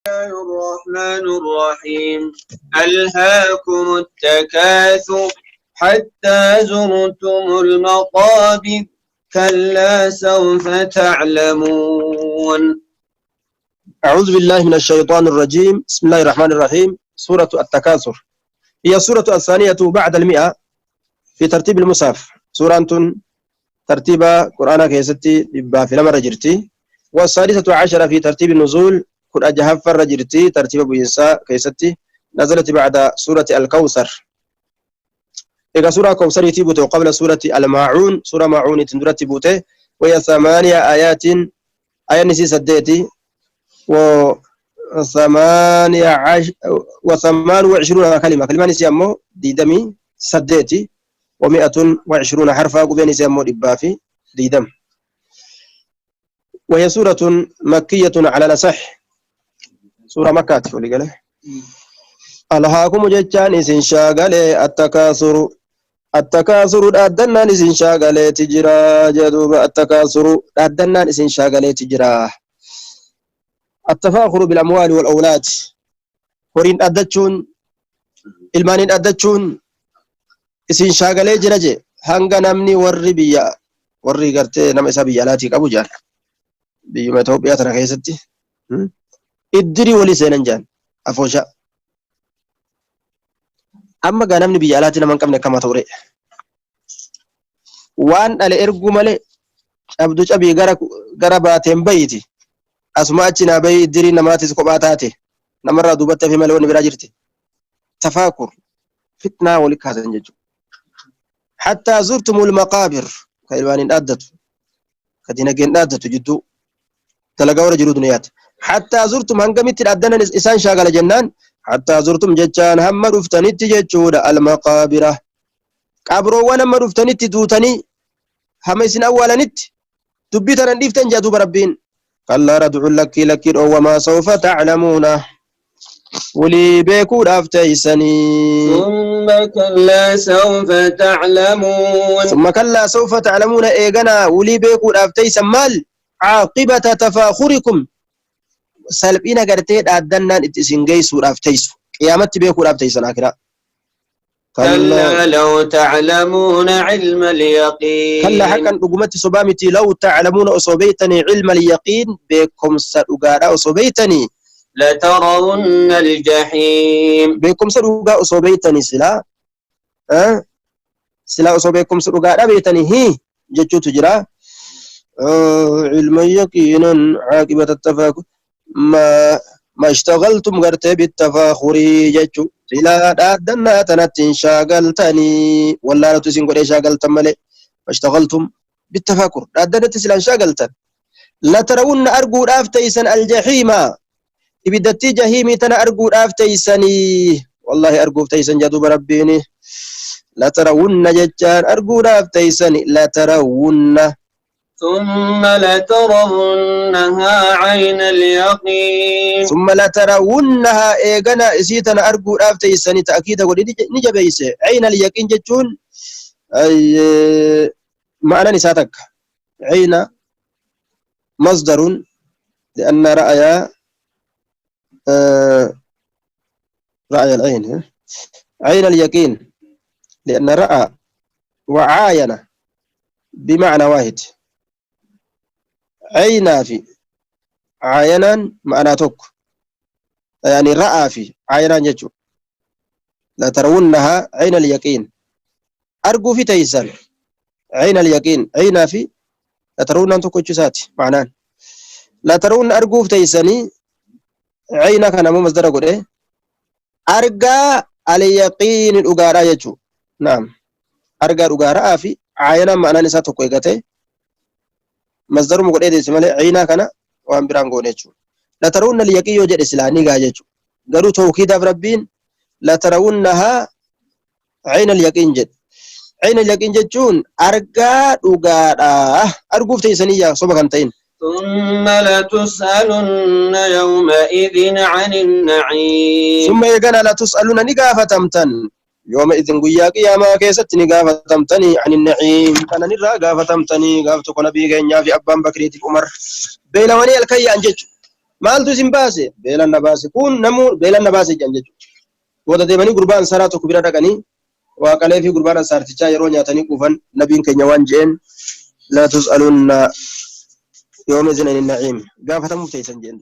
الله الرحمن الرحيم ألهاكم التكاثر حتى زرتم المقابر كلا سوف تعلمون. أعوذ بالله من الشيطان الرجيم. بسم الله الرحمن الرحيم. سورة التكاثر هي سورة الثانية بعد 100 في ترتيب المصحف. سورة ترتيب قرآن كيستي في لما رجرتي، والسادسة عشرة في ترتيب النزول كن أجهف رجرتي ترتيب بيسا كيستي، نزلت بعد سورة الكوثر. إذا سورة كوثر تبوته قبل سورة الماعون، سورة ماعون تندرت تبوته، وهي 8 آيات، آية نسي سديتي و28 كلمة، كلمة نسيامو ديدمي سديتي، و120 حرفا قبين نسيامو دبافي ديدم. وهي سورة مكية على الأصح، سورة مكة تقولي قاله ألهاكم جتان إسن شاقلي التكاثر أدنا إسن شاقلي تجرا جدوب التكاثر أدنا إسن شاقلي تجرا التفاخر بالأموال والأولاد، ورين أدتشون ilmaanin addachuun isin shaagalee jira je hanga namni warri gartee nama isa biyya alaatii qabu jaan biyyuma Itoophiyaa tana keessatti iddirii walii seenan jaan afoosha. Amma gaa namni biyya alaatii nama hin qabne akkama ta'ure waan dhale erguu malee cabdu cabii gara baateen bayiti asuma achi naa bayi iddirii namaatis kophaa taate namarraa duubatti hafi malee wanni biraa jirti. تفاكر فتنة ولكهذا نجج حتى زرتم المقابر كيلوان أدت كدينا جن أدت جدو تلقوا رجل دنيات حتى زرتم هنقمت الأدنى إنسان شاغل جنان حتى زرتم جتان هم رفتنت جتشود المقابرة قبرو وانا رفتنت دوتني هم يسن أولا نت تبيتنا نفتن جادو بربين قال ردع لك وما سوف تعلمون ولي بيكون أفتيسني ثم كلا سوف تعلمون إيغانا ولي بيكون أفتيسن مال عاقبة تفاخركم سلبين قرتين أدنان اتسنجي سور أفتيسو قيامت بيكون أفتيسن آخرا كلا لو تعلمون علم اليقين كلا حقا رقمت صبامتي لو تعلمون أصوبيتني علم اليقين بكم سأقارا أصوبيتني لترون الجحيم بكم سرقا أصوبيتني سلا أصوبيكم سرقا بيتني هي جتشو تجرا علم يقينا عاقبة التفاخر ما اشتغلتم غرتي بالتفاخر جتشو سلا دادنا تنتين شاغلتني ولا لا تسين قد شاغلتم ملي ما اشتغلتم بالتفاخر دادنا تسلا شاغلتن لترون أرجو رافتيسن الجحيم إبدتي جهيمي تنا أرجو أفتيسني والله أرجو أفتيسن جدوب ربيني لا ترون جتان أرجو أفتيسني لا ترون ثم لترونها عين اليقين ثم لا ترونها إيجانا إسيتنا أرجو أفتيسني تأكيد نجبيس عين اليقين جتون أي معنى نساتك عين مصدر لأن رأي رأي العين عين اليقين لأن رأى وعاين بمعنى واحد عينا في عاينا معنى توك يعني رأى في عاينا يجو لا ترونها عين اليقين أرجو في تيسان عين اليقين عينا في لا ترون أنتو كوتشسات معناه لا ترون أرجو في تيساني عينك أنا مو مصدر أقول إيه أرجع اليقين الأجارة يجو نعم أرجع الأجارة في عينا ما أنا نسيت كويكته مصدر مقول إيه اسمه عينك أنا وأم برانغون يجو لا ترون اليقين يوجد إسلامي جا يجو قالوا توكيد ربين لا ترونها عين اليقين جد عين اليقين جدون أرجع الأجارة أرجو في تيسانية صبغ أنتين ثم لتسألن يومئذ عن النعيم ثم يقنا لا تسألون نقافة تمتن يومئذ قياك يا ما كيست نقافة تمتني عن النعيم أنا نرى قافة تمتني قافتك نبي غنيا في أبان بكريت الأمر بيلواني الكي أنجج maaltu isin baase beelan na baase kun namu beelan na baase jedhan jechuudha booda deemanii gurbaan ansaraa tokko bira dhaqanii waaqalee fi gurbaan ansaartichaa yeroo nyaatanii quufan nabiin keenya waan jeen la tus'alunna yawma idhin anin na'im gaafatamuu teessan jeen